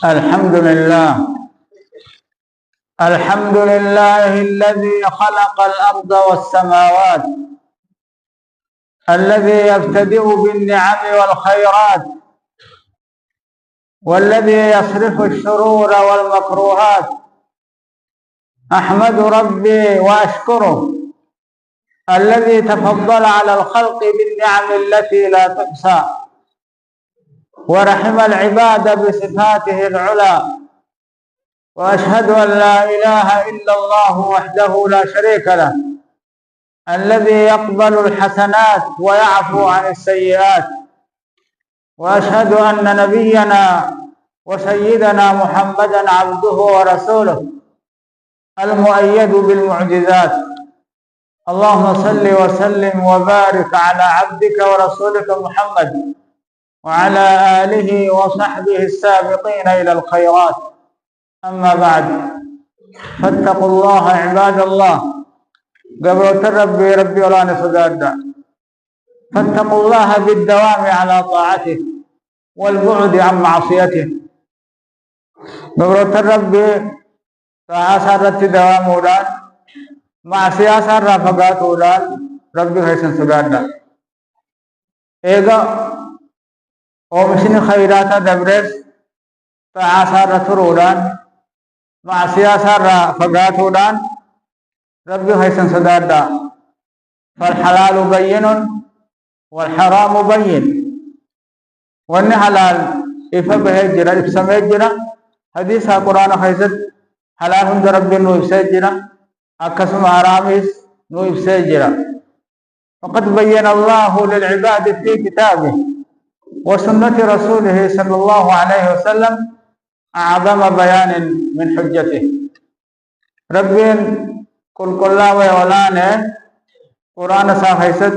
الحمد لله. الحمد لله الذي خلق الأرض والسماوات، الذي يبتدئ بالنعم والخيرات، والذي يصرف الشرور والمكروهات. أحمد ربي وأشكره الذي تفضل على الخلق بالنعم التي لا تحصى، ورحم العباد بصفاته العلى. وأشهد أن لا إله إلا الله وحده لا شريك له، الذي يقبل الحسنات ويعفو عن السيئات. وأشهد أن نبينا وسيدنا محمدا عبده ورسوله المؤيد بالمعجزات. اللهم صل وسلم وبارك على عبدك ورسولك محمد وعلى آله وصحبه السابقين إلى الخيرات. أما بعد، فاتقوا الله عباد الله. قبل ربي ولا نفقاد. فاتقوا الله بالدوام على طاعته والبعد عن معصيته. قبل ربي سارت دوام ولاد معصية سار فقات ولاد ربي حسن سقاد. إيجا ومشين خيرات دبرس سار ترولان معصية سار فقات ولاد ربي حسن سقاد. فالحلال بين والحرام بين. وان حلال افبه جرا افسمه جرا حديث القرآن حيث حلال عند ربي نو افسجرا اقسم حرام نو افسجرا. وقد بين الله للعباد في كتابه وسنة رسوله صلى الله عليه وسلم أعظم بيان من حجته. ربي كل ويولانه قرآن صاحيست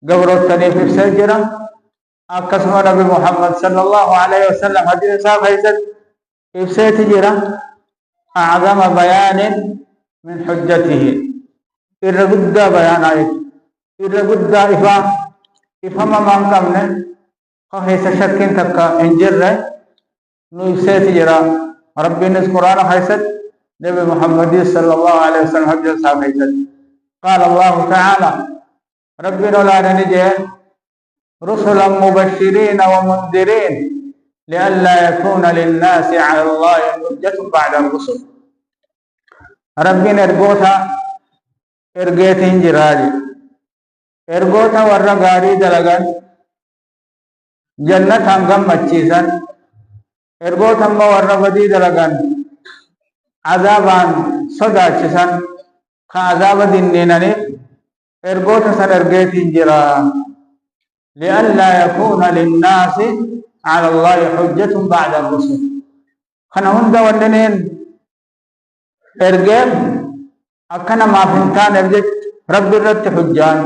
قبرت تنيف افسجرا اقسم نبي محمد صلى الله عليه وسلم حديث صاحيست افسجرا أعظم بيان من حجته. إرغد بيان آيت إرغد إفا ما كمنا خيس شكين تكا انجر نو افسجرا. ربي نس قرآن حيثت نبي محمد صلى الله عليه وسلم حديث صاحيست. قال الله تعالى ربنا لا نجي رسلا مبشرين ومنذرين لئلا يكون للناس على الله حجة بعد الرسل. ربنا ارغوتا ارغيتين جراجي ارغوتا ورا غاري دلغان جنة هنگم مچيسن ارغوتا ما ورا بدي دلغان عذابان صداچسن خا عذاب ديننني ارغوتا سن ارغيتين جرا لئلا يكون للناس على الله حجة بعد الرسل. خنا هندا وننين ارغب اكنا ما فهمتان ارجت رب الرت حجان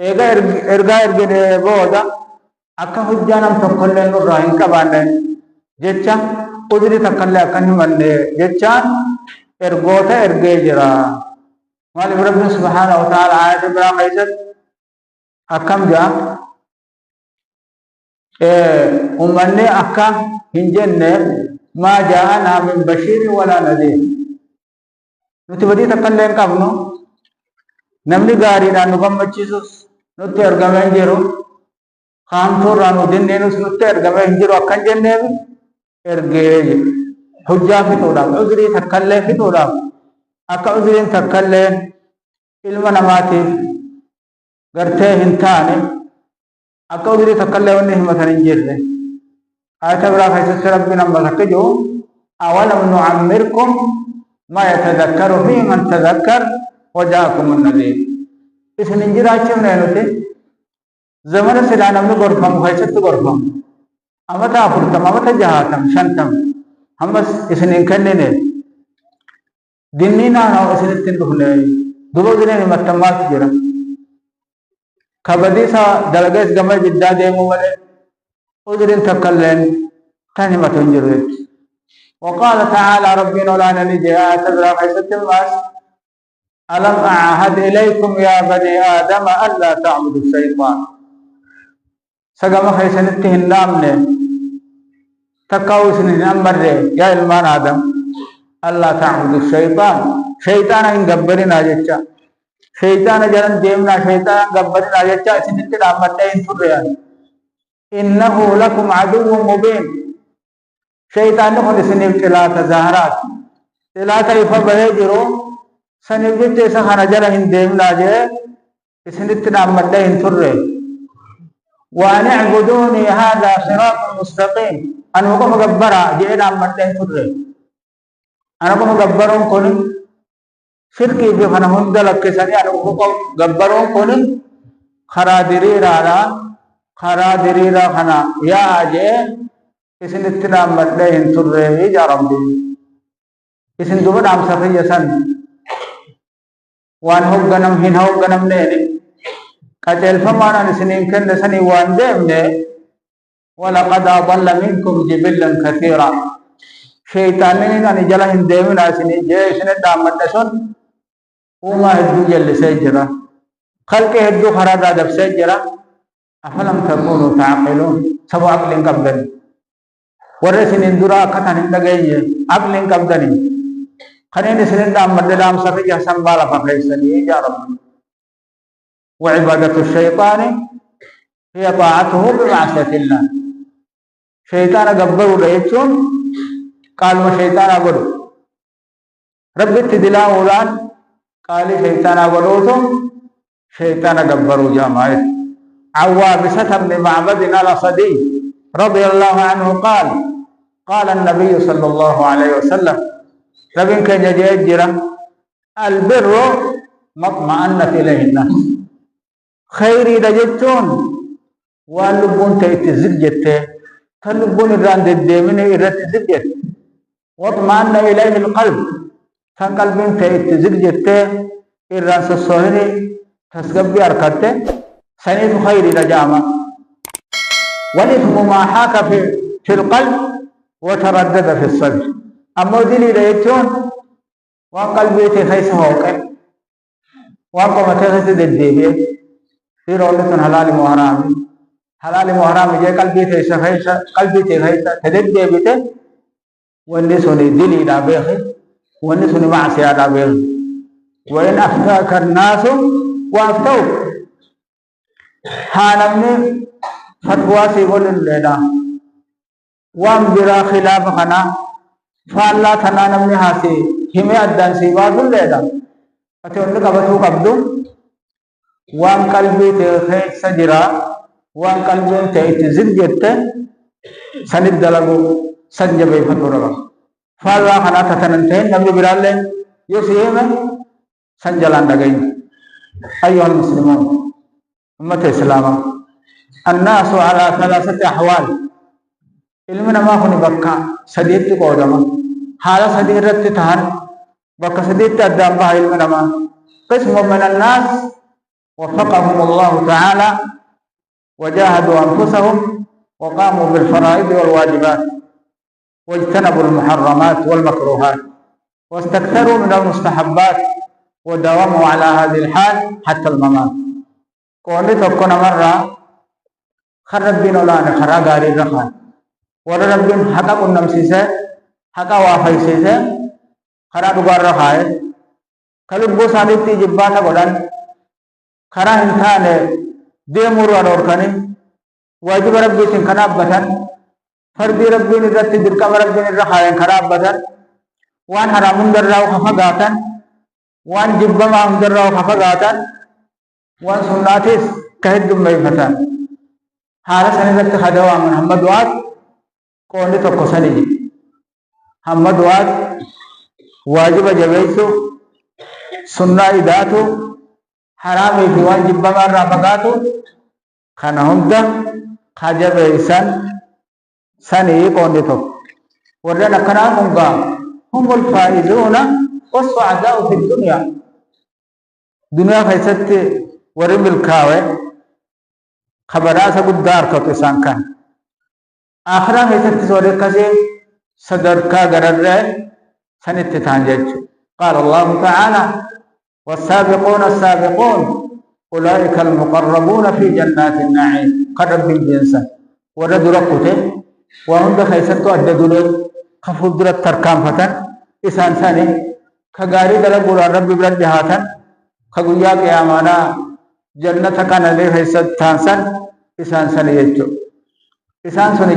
ايغا ارغا ارغني بودا اكا حجانم تكلن راين كبان جچا قدري تكل اكن من جچا ارغوتا ارغي جرا. مالك رب سبحانه وتعالى آيات برا قيست أكم جا أمني أكا هنجن ما جاءنا من بشير ولا نذير. نتبدي تكلم كابنو نمني غاري نانو كم مچيسوس نتي ارغمن جيرو خام ثور رانو دين نينوس نتي ارغمن جيرو أكن جنة ارغي حجة في تودا عذري تكلم في تودا أكا عذري تكلم ilma namaatiif gartee hin taane akka udurii takkallee wanni himatan hin jirre. Ayata biraa keessatti rabbiin amma takka jiru awalam nu'ammirkum ma yatadakkaru fi man tadakkar waja'akum an-nadhir. Isin hin jiraachifne nuti zamana silaa namni gorfamu keessatti gorfamu amata 40 amata 60 50 ammas isin hin kennine dinni naannoo isinitti hin dhufne दुबो दिन मत्तमात जरा खबदी सा दलगेस गमे बिद्दा देमो वाले उदरिन तकल्लन तनि मतंजरुत. وقال تعالى ربنا لا نجي تبرا حيث الناس ألم أعهد إليكم يا بني آدم ألا تعبدوا الشيطان. سقم حيث نتهن نامن تكاوسن أمر يا إلمان آدم الله تعبد الشيطان شيطان إن قبرنا جتة شيطان جرن ديمنا شيطان قبرنا جتة سنتين أمرين فريان إنه لكم عدو مبين شيطان نقول سنيف تلات زهرات تلات يفبه جرو سنيف جتة سخنا جرن ديمنا جه سنتين أمرين فريان وأن اعبدوني هذا صراط مستقيم أنا وقف جبرا جينا أمرين فريان أنا وقف جبرون كوني شركي بخنا هندلك كساني أنا وقف جبرون كوني خرادري رارا خرادري را خنا يا أجي إسن اتنا مدين تره يا ربي إسن دوبا نام سفي يسن وان هو غنم هين هو غنم نيني كتل فمانا نسنين كن نسني وان ديم نه ولقد أضل منكم جبلا كثيرا شيطان نينا نجلا هن ديم ناسني جي إسن دام مدسون وما هدو جل سيجرا خلق هدو خرادا دب سيجرا أفلم تكونوا تعقلون سبوا عقلين قبضني ورسين اندرا كتان اندقائي عقلين قبضني خنين سنين دام مدلام سفجة سنبالا فقيسني يا رب وعبادة الشيطان هي طاعته بمعصية الله شيطان قبضوا ليتون قال ما شيطان أقولوا رب اتدلا أولان قال شيطان أقولوتم شيطان قبضوا جامعه عوابسة بن معبد الأسدي رضي الله عنه قال النبي صلى الله عليه وسلم ربين كان يجرى البر ما اطمأنت إليه الناس خيري دجتون واللبون تيتزجت فاللبون الراند الديمين إرتزجت واطمأن إليه القلب فقلبين تيتزجت الراس الصهري تسقبي أركته سنيف خير رجامة والإثم ما حاك في القلب وتردد في الصدر أما دلي ريتون وقلبي تخيس هوكا وقم تخيس الدبي في رولة حلال محرام جاء قلبي تخيس تدبي ته والنسوني دلي دابيخي والنسوني معسيا دابيخي وإن أفتاك الناس وأفتوك حالمني فتوى سيقول الليلة وان برا خلاف خنا فالله تنا نمني حاسي همي أدان سيباد الليلة فتوى لك أبتو قبضو وان قلبي تخيط سجرا وان قلبي تخيط جت سند دلقو سنجبه فتوى رغم فالله خنا تتننتين نمني برا الليل يسيهم سنجلان دقين أيها المسلمون أمة الإسلام الناس على ثلاثة أحوال علمنا ما هو بكا سديت قدما حالا سديت رتتهن بكا سديت أدام بها علمنا ما قسم من الناس وفقهم الله تعالى وجاهدوا أنفسهم وقاموا بالفرائض والواجبات واجتنبوا المحرمات والمكروهات واستكثروا من المستحبات وداوموا على هذه الحال حتى الممات قولي تكون مرة خربين ولا خرا غاري رخان ور ربين حقا كنم سيسه حقا وافي سيسه خرا دوغار رخاي كلبو سادتي جباتا godhan خرا انسان ديمور وركني واجب ربي سن خنابتن فرد ربي نذت دركم ربي رخاي خرابتن وان حرام درراو خفغاتن وان جبما درراو خفغاتن وان سناتيس كهدم ميفتان حالا سنة خدوا محمد واد قولي تقو سنجي محمد واد واجب جبيسو سنة إداتو حرامي في واجب بمار رافقاتو خانهم دا خجب إيسان سنة قولي تقو ورنا كنامهم هم الفائزون والسعداء في الدنيا دنيا خيست ورم الكاوي خبرات قدار كتسان كان آخرا خيست سوري كسي صدر کا غرر سنت تانجج قال الله تعالى والسابقون السابقون أولئك المقربون في جنات النعيم قرب بالجنس ورد رقته وهم بخيسة أددوا خفض درة تركام فتن إسان ثاني كغاري دلقوا رب برد هاتن كغياك يا مانا جنة كان لي خيسة تانسن إسان ثاني يجو إسان ثاني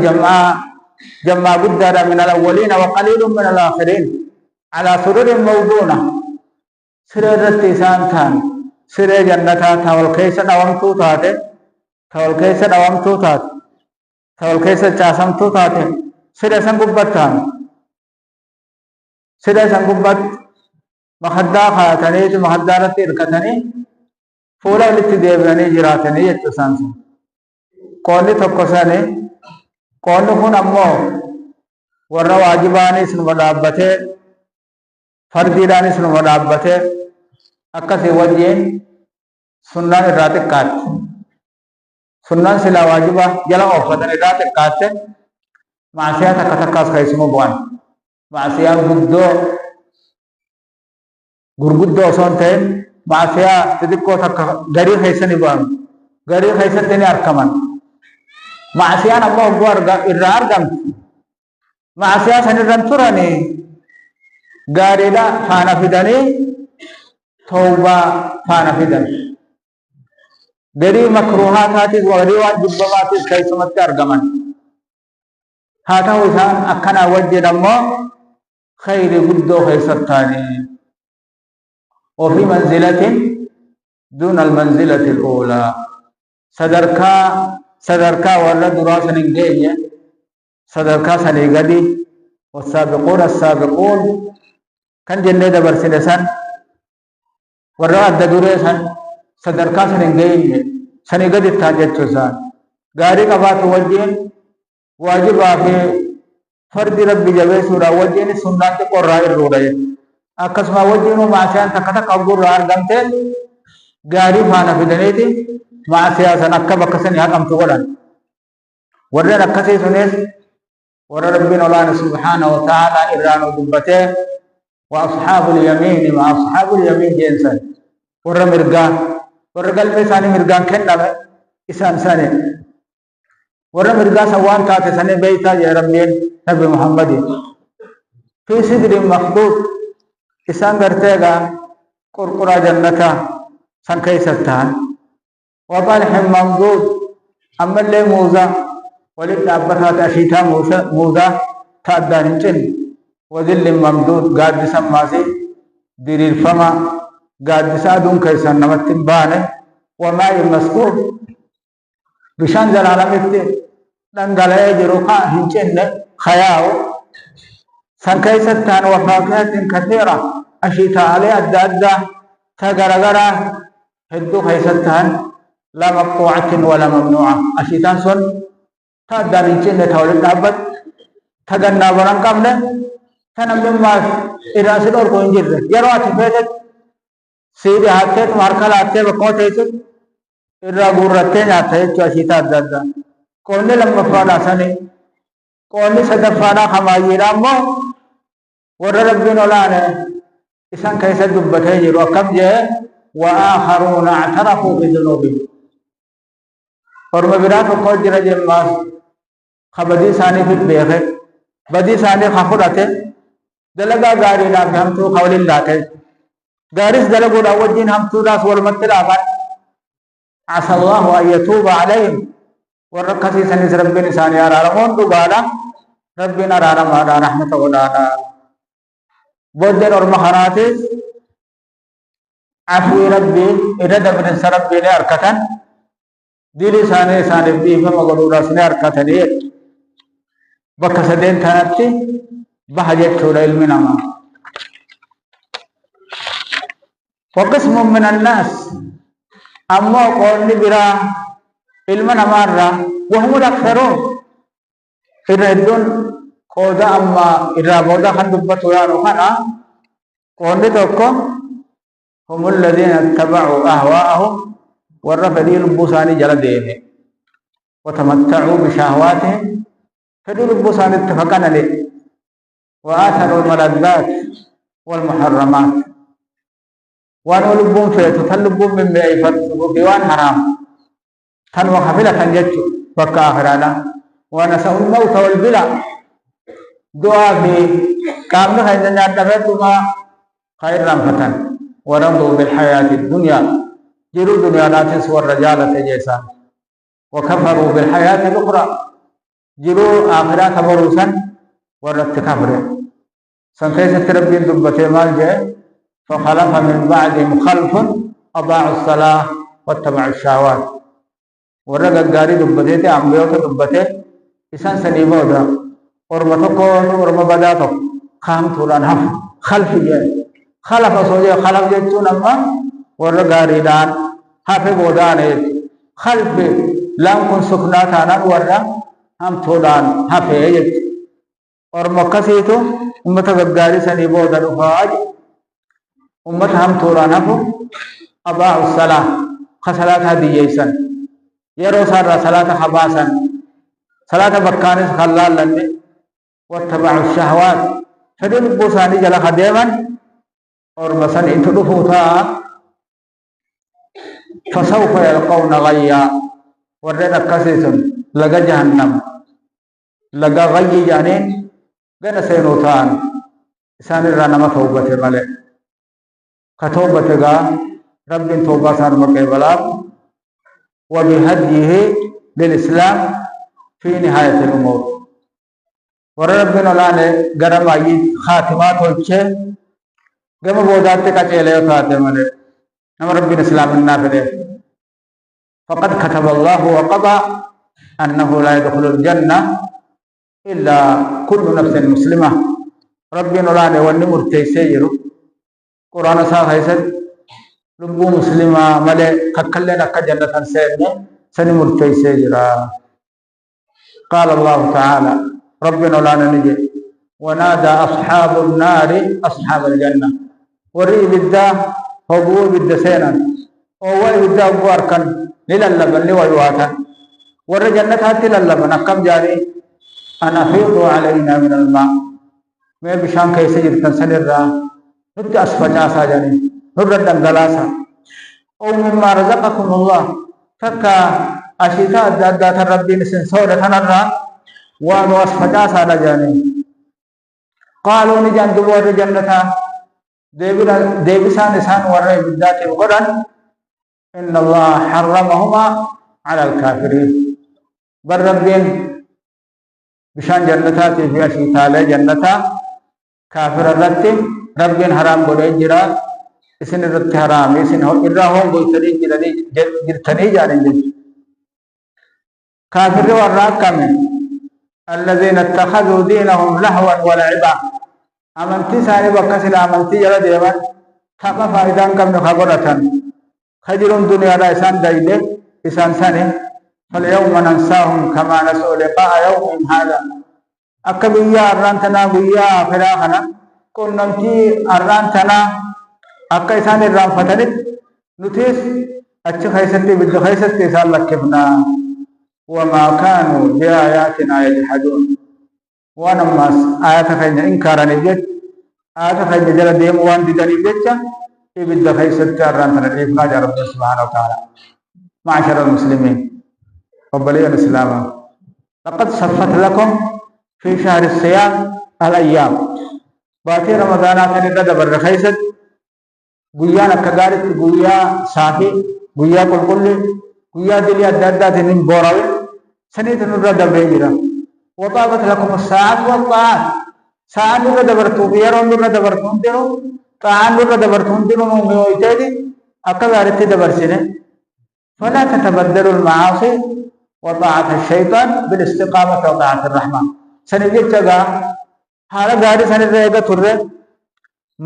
جمع قدر من الأولين وقليل من الآخرين على سرر موضونة سرر إسان ثان سرر جنة تاول خيسة نوامتو تاتي تاول خيسة نوامتو تاتي تاول خيسة چاسمتو تاتي سرر سنقبت تان سرر سنقبت مخدا خاتني مخدارة إركتني فورا لتي ديبراني جراتني يجو سانسن قولي تقصاني قولي خون أمو ورّا واجباني سن مدابته فرديداني سن مدابته أكسي وجين سنة راتك كات سنة سلا واجبا جلا أوفتن راتك كات معسيا تكتكاس خيسمو بوان معسيا gurguddo son ta'en maasiya xixiqqoo takka garii keessani ba'an garii keessatti ni argaman maasiyaan ammoo oggoo irraa argamtu maasiyaa san irran turani gaariidha faana fidanii tawbaa faana fidan garii makruuhaataatis garii waan jibbamaatis keessumatti argaman haa ta'u isaan akkanaa wajjin ammoo khayri guddoo keessattaanii وفي منزلة دون المنزلة الأولى صدركا ولا دراسة نجية صدركا سنيجدي والسابقون السابقون كان جنة دبر سنسان ورا الدراسة صدركا سنيجية سنيجدي تاجت سان غاري كبات وجين واجب في فرد ربي جبه سورة وجين سنة قرآن الرودة akkasuma wajjinu maasiyaan takka takka gurra argamte gaarii faana fidaniiti maasiyaa san akka bakka sanii haqamtu godhan warreen akkasii sunis warra rabbiin olaane subhaanahu wa ta'ala irraanu dubbatee wa ashaabul yamiini ma ashaabul yamiin jeensan warra mirgaa warra galmee isaanii mirgaan kenname isaan sani warra mirgaa san waan taate sanii beeytaa jee rabbiin nabi muhammadin fi sidrin makduud إسان برتاعا قرقرا جنتا سان كيستان وطلح منضود أما اللي موزة ولد أبرها تأشيتا موزة تأدان جن وذل ممدود قاد سماسي دير الفما قاد سادون كيسان نمتن بانه وماء المسكوب بشان جلالة مكتب دنگلائے جروقا هنچن خياو سان كيستان وفاكهة كثيرة أشيتا عليه أدى تغرغرة هدو كيستان لا مقطوعة ولا ممنوعة أشيتان سن تأدى من جنة تولد أبد تغنى بران قبل تنمي ما إراسل اور کوئی انجر يروات فيتت سيدي هاتت ماركال آتے بقوت ایسد إرا غورتين آتے جو أشيتا أدى قولي لما فانا سني قولي صدفانا خمايرا مو ور ربنا لانا إسان كيسا دبته جروا كم جاء وآخرون اعترفوا بذنوبهم ورم برات وقود جرى جماس خبدي ساني في البيخ بدي ساني خفرته دلقا غاري ناف هم تو قول الله ته غارس دلقوا الأوجين هم تو راس والمتلابا عسى الله أن يتوب عليهم ورقصي سنس ربنا ساني أرارمون دقالا ربنا أرارم على رحمة ودانا بودن اور مخاناتس عفو ربي إذا دبن سربي نے ارکتن دلی سانے سانے بیفا مغلورا سنے ارکتن بکسدين تانتي بحجت شورا علم نما وقسم من الناس أما قولي برا علم نمارا وهم الأكثرون إردون قودا أما إرا بودا خان دبتو يانو خانا قولي توقو هم الذين اتبعوا أهواءهم والرفدي لبساني جلدين وتمتعوا بشهواتهم فدي لبساني اتفقنا لي وآثروا الملذات والمحرمات وانو لبون فيتو تلبون من بأيفت وبيوان حرام تنوى خفلة تنججو بكا آخرانا ونسأل الموت والبلع دعاء في كامل خير نعتبرتما خير فتن ورضوا بالحياة الدنيا جروا دنيا لا تسوى الرجالة جيسا وكفروا بالحياة الأخرى جروا آخرات بروسا ورت كفر سنكيس ربي دبته مال جاء فخلف من بعدهم خلف أضاعوا الصلاة واتبعوا الشهوات ورقا قاري دبته أمبيوت دبته إسان سنيبودا ورمتكو ورمبداتو خام تولان هف خلف جاء خلف سوجي خلف جتون أما ورقا ريدان هف بودان خلف لم كن سكناتانا ورقا هم تولان هف يجت ورمكسيتو أمتا قاري سنيبودا رفاج أمت هم تولان هفو أضاعوا الصلاة خسلات هذه جيسان يرو سار صلاة حباسا صلاة بكانس خلال لني واتبعوا الشهوات فدل بوساني جل خديما اور مثلا انت دفوتا فسوف يلقون غيا ورنا كسيسن لغا جهنم لغا غي جانين غنا سينوتان إسان الرانما توبة ملك كتوبة غا رب توبة سان مقبلا وبهديه للإسلام في نهاية الأمور وربنا لانے گرم آئی خاتمات ہوچے گم بودات کچیلے خاتمہ نے نم ربنا اسلام النافذ فقد كتب الله وقضى أنه لا يدخل الجنة إلا كل نفس مسلمة ربنا لانے ونی مرتے سیرو قرآن سا حیثت لبو مسلمة ملے ککلے نکا جنة سیرنے سنی مرتے سیرا قال الله تعالى ربنا لا نجي ونادى أصحاب النار أصحاب الجنة وري بدا هو بدا سينا هو بدا بواركن لللبن لويواتا ور جنة هاتي للبن كم جاري أنا أفيض علينا من الماء ما بشان كيس جرتن سنرا نبت أسفجا ساجاني نرد دلاسا أو مما رزقكم الله تكا أشياء دادا ربي نسن سورة نرا وان واسفجا سالا جاني قالوا نجان دوار جنة ديبسان نسان ورأي بالذات وقرن إن الله حرمهما على الكافرين بل ربين بشان جنتاتي في أشي تالي جنة كافر الرتي ربين حرام بولي جرا اسن الرتي حرام اسن إراهم بولتني جرتني جاني جن كافر والراك كمين الذين اتخذوا دينهم لهوا ولعبا أمنتي ساني بكسل أمنتي جل ديما ثقة فائدان كم نخبرتن خجلون دنيا رأسان دايلة إسان ساني فاليوم ننساهم كما نسوا لقاء يوم هذا أكبيا أرانتنا بيا فراخنا كن نمتي أرانتنا أكا إسان الرام فتنت نتيس أتش خيستي بد خيستي سال لكبنا وما كانوا بآياتنا يجحدون ونما آيات خينا إنكارا نجد آيات خينا جل ديم وان دي دني بيتشا إبد خيست أرانتنا الإفنا جا رب سبحانه وتعالى معشر المسلمين قبلي الإسلام لقد صفت لكم في شهر الصيام الأيام باتي رمضانات ندى بر خيست قويا نكغارت قويا صافي قويا كل قويا دلي أدادات من بوراوي سنيت نرد بيجرا وطابت لكم الساعات والطاعات ساعات نرد برتو بيرون نرد برتون تنو طاعات نرد برتون تنو ميويتادي أكغارت دبرسنه فلا تتبدلوا المعاصي وطاعة الشيطان بالاستقامة وطاعة الرحمن سنجد جگا حالا غاري سنجد رهيگا تره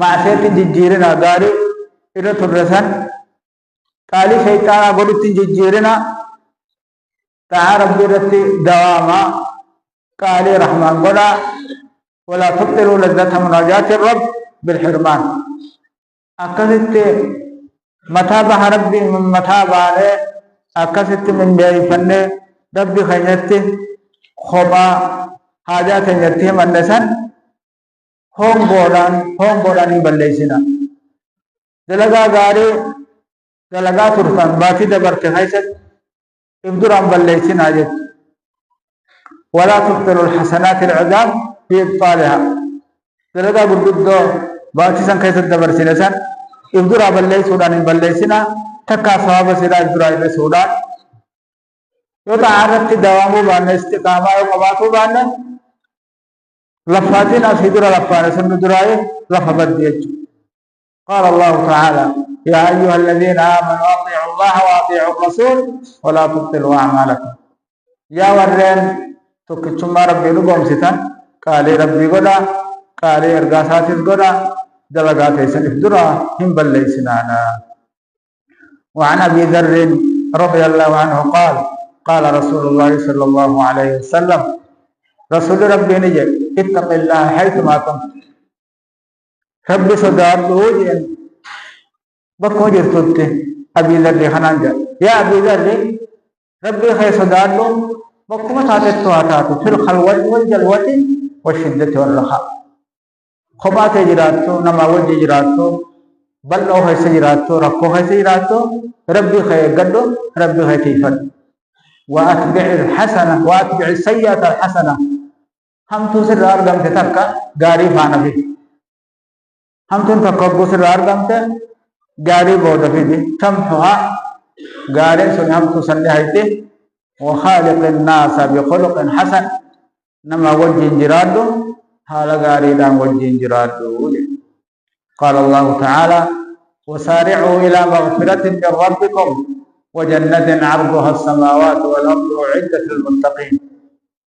معصية ججيرنا غاري إذا ترسن قالي شيطان أقولت ججيرنا تعا ربي رتي دواما قالي رحمن قدا ولا تبطلوا لذة مناجاة الرب بالحرمان أكثت متابع ربي من متابع أكثت من بيعي فن ربي خينت خبا حاجات نرتي من نسن هم بودان بلسنا دلغا غاري دلغا ترتان باتي دبرت خيست ابدرام بلسنا جت ولا تبطل الحسنات العذاب في إبطالها دلقا قدودو باتسان كيس الدبر سنسان إبدرا بلي سودان بلي تكا صواب سيدا إبدرا إلي سودان يتعرض دوامو بانا استقامة وقباتو بانا لفاتين أسيدرا لفانا سندراي لفبت ديج قال الله تعالى يا أيها الذين آمنوا أطيعوا الله وأطيعوا الرسول ولا تبطلوا أعمالكم يا ورين تكتشما ربي نقوم ستان قال ربي قدا قال إرقاسات قدا دلقات يسنف درا هم بل سنانا وعن أبي ذر رضي الله عنه قال قال رسول الله صلى الله عليه وسلم رسول ربي نجي اتق الله حيثما كنت ربي صدار دوجين بكو جرتوت أبي ذر خنانجا يا أبي ذر ربي خي صدار دو بكو متاتتو هاتاتو في الخلوة والجلوة والشدة والرخاء خبات جراتو نما وجه جراتو بل او ہے سجراتو رکو ہے سجراتو ربي خير قدو ربي خير كيفن واتبع الحسنه واتبع السيئه الحسنه هم تسر ارغم تتكا غاري فانا في هم تن تكو سر ارغم ته غاري بود في دي تمحها غاري سن هم تسن هيته وخالق الناس بخلق حسن نما وجه جراتو حال غاري دان وجه جراتو قال الله تعالى وسارعوا إلى مغفرة من ربكم وجنة عرضها السماوات والأرض أعدت للمتقين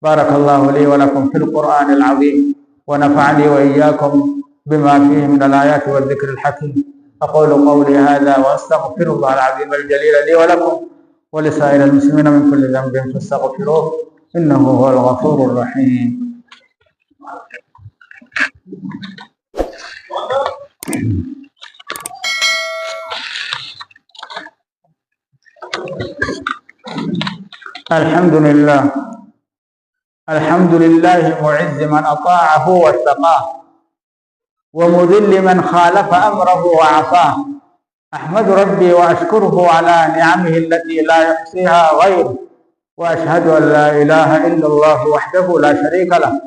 بارك الله لي ولكم في القرآن العظيم ونفعني وإياكم بما فيه من الآيات والذكر الحكيم أقول قولي هذا وأستغفر الله العظيم الجليل لي ولكم ولسائر المسلمين من كل ذنب فاستغفروه إنه هو الغفور الرحيم الحمد لله معز من أطاعه واتقاه ومذل من خالف أمره وعصاه أحمد ربي وأشكره على نعمه التي لا يحصيها غيره وأشهد أن لا إله إلا الله وحده لا شريك له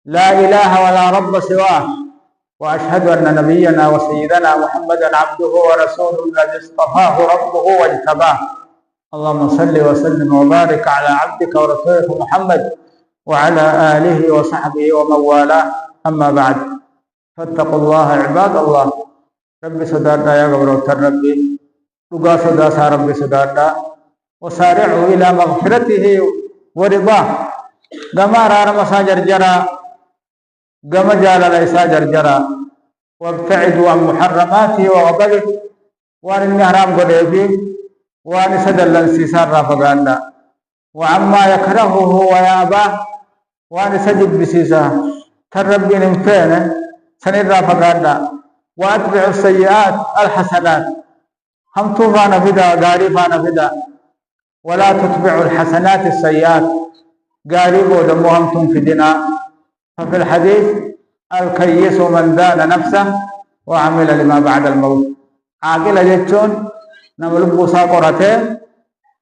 لا إله ولا رب سواه وأشهد أن نبينا وسيدنا محمدا عبده ورسوله الذي اصطفاه ربه واجتباه اللهم صل وسلم وبارك على عبدك ورسولك محمد وعلى آله وصحبه ومن والاه أما بعد فاتقوا الله عباد الله ربي صدادا يا غبروت ربي لغا صدا ربي صدادا وسارعوا إلى مغفرته ورضاه كما رار مساجر جرى كما جال ليس جرجرا وابتعدوا عن محرماته وغضبه وعن الحرام قديفي وعن سدل انسسار رافقانا وعما يكرهه وياباه وعن سجد بسيسا تربي نمفين سنر رافقانا واتبع السيئات الحسنات هم طوفان فدا غارفان فدا ولا تتبعوا الحسنات السيئات غاربوا دمهم تنفدنا ففي الحديث الكيس من دان نفسه وعمل لما بعد الموت عاقل جتون نملب ساقرته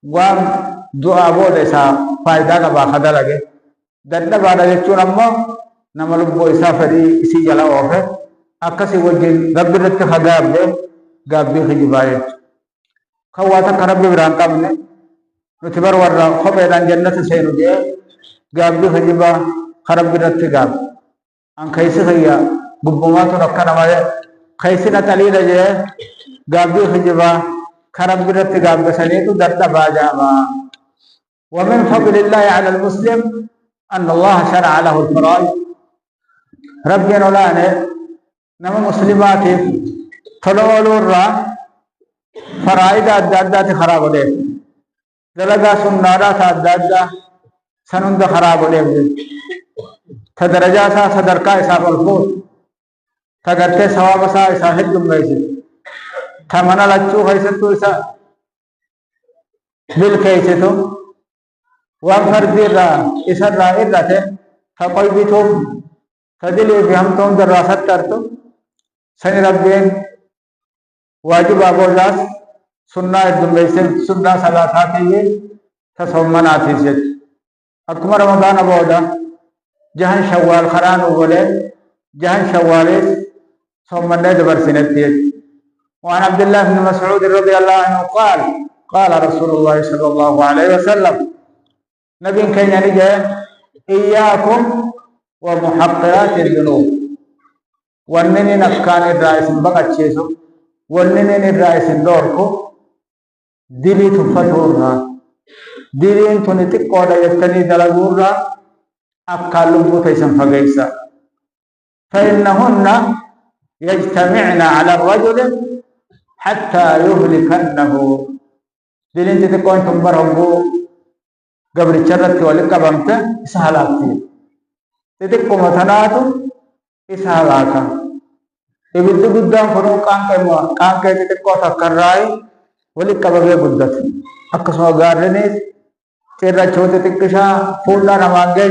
وام دعاء بود إسا فائدة كبا خدا لگے دد بعد جتون أما نملب إسا فري إسي جلا وفه أكسي وجين رب رت خدا أبده غابي خجبايت خواتا كرب برانتا منه نتبر ورا خبيران جنة سينو جه غابي خجبا خرب برت غاب أن كيس خيا ببومات ركنا ماله كيسنا تليل جه غابي خجبا خرب برت غاب بسنيتو درد باجاما ومن فضل الله على المسلم أن الله شرع له الفرائض ربنا لانه نما مسلمات تلول الرا فرائض أداد خراب ده دلगा सुन्नारा सा अदद सनुंद खराब हो ले तदरजा सा सदर का ऐसा बोलको तगरते सवाब सा ऐसा है तुम वैसे थमना लच्चू वैसे तो ऐसा दिल कैसे तो वह फर्जीरा इसा राहिर रहते था कोई भी तो तदिले भी हम तुम दरासत कर तो सनी रब्बेन वाजिब आबोजास सुन्ना तुम वैसे सुन्ना सलाता के ये था सोमन आती से أكما رمضان بودا جهن شوال خران وولد جهن شواليس ثم ندبر سنتيت. وعن عبد الله بن مسعود رضي الله عنه قال قال رسول الله صلى الله عليه وسلم نبي كان يعني إياكم ومحقرات الذنوب ونني نفكان الرئيس بقى تشيسو ونني الرئيس دوركو دلي تفتورها دلي انتوني تقودا يتني دلغورا أكالو بوتيسن فقيسا فإنهن يجتمعن على الرجل حتى يهلكنه دلي انت تقوين تنبرهبو قبل شرط ولك بمته إسهالاتي تتكو مثناتو إسهالاتا إبدو قدام فرون كان كي تتكو تكرائي ولك بمته قدت أكسو غارنيس تيرا چوتے تکشا فولا نمانگے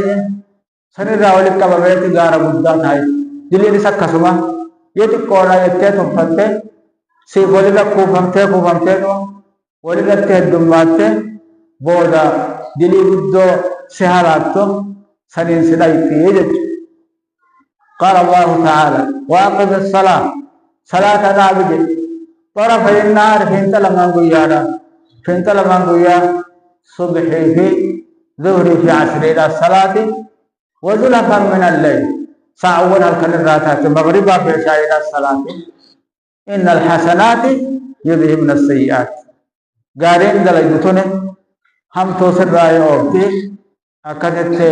سنرا ولك بمته غارا قدت هاي دلی نسا کسما یہ تکو را یتے تنفتے سی ولك کوفمتے دو ولك تهدماتے بودا دلی بدو سهالاتو سنين سلايتي يجد. قال الله تعالى واقف الصلاة صلاة نابج طرفي النار فين تلمان قيا صبحي في ظهري في عصر إلى الصلاة وزلفا من الليل ساعون الكنراتات مغربا في عشاء إلى الصلاة إن الحسنات يذهبن السيئات قارين دلجتونه हम तो सिर राय औरते अकदते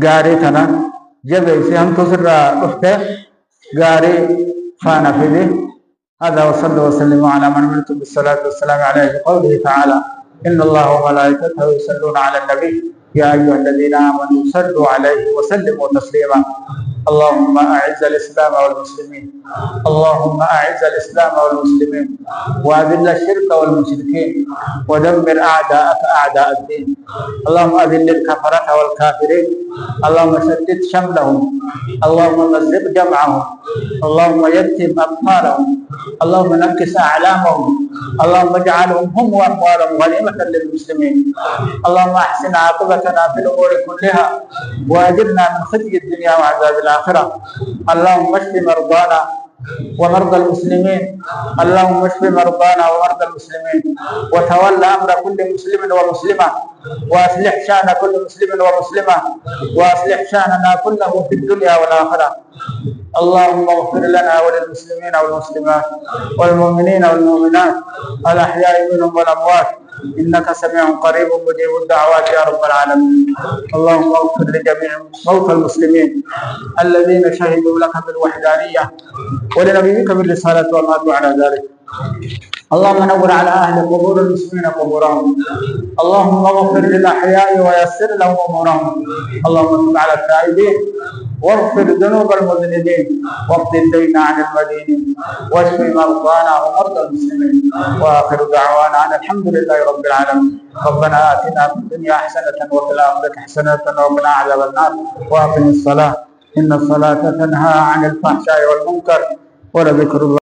गारे तना जब ऐसे हम तो सिर उठते गारे फाना फिदे هذا وصلى وسلم على من أمرت بالصلاة والسلام عليه قوله تعالى إن الله وملائكته يصلون على النبي يا أيها الذين آمنوا صلوا عليه وسلموا تسليما. اللهم أعز الإسلام والمسلمين اللهم أعز الإسلام والمسلمين وأذل الشرك والمشركين ودمر أعداءك أعداء الدين. اللهم أذل الكفرة والكافرين اللهم شتت شملهم اللهم مزق جمعهم اللهم يتم أطفالهم اللهم نكس أعلامهم اللهم اجعلهم هم وأموالهم غنيمة للمسلمين. اللهم أحسن عاقبتنا في الأمور كلها وأجرنا من خزي الدنيا وعذاب الآخرة. اللهم اشف مرضانا ومرضى المسلمين اللهم اشف مرضانا ومرضى المسلمين وتولى أمر كل مسلم ومسلمة وأصلح شأن كل مسلم ومسلمة وأصلح شأننا كله في الدنيا والآخرة. اللهم اغفر لنا وللمسلمين والمسلمات والمؤمنين والمؤمنات الأحياء منهم والأموات إنك سميع قريب مجيب الدعوات يا رب العالمين. اللهم اغفر لجميع موتى المسلمين الذين شهدوا لك بالوحدانية ولنبيك بالرسالة وماتوا على ذلك. اللهم نور على أهل قبور المسلمين قبورهم اللهم اغفر للأحياء ويسر لهم أمورهم. اللهم تب على التائبين واغفر ذنوب المذنبين واقض الدين عن المدينين واشف مرضانا ومرضى المسلمين. وآخر دعوانا أن الحمد لله رب العالمين. ربنا آتنا في الدنيا حسنة وفي الآخرة حسنة وقنا عذاب النار. وأقم الصلاة إن الصلاة تنهى عن الفحشاء والمنكر ولذكر الله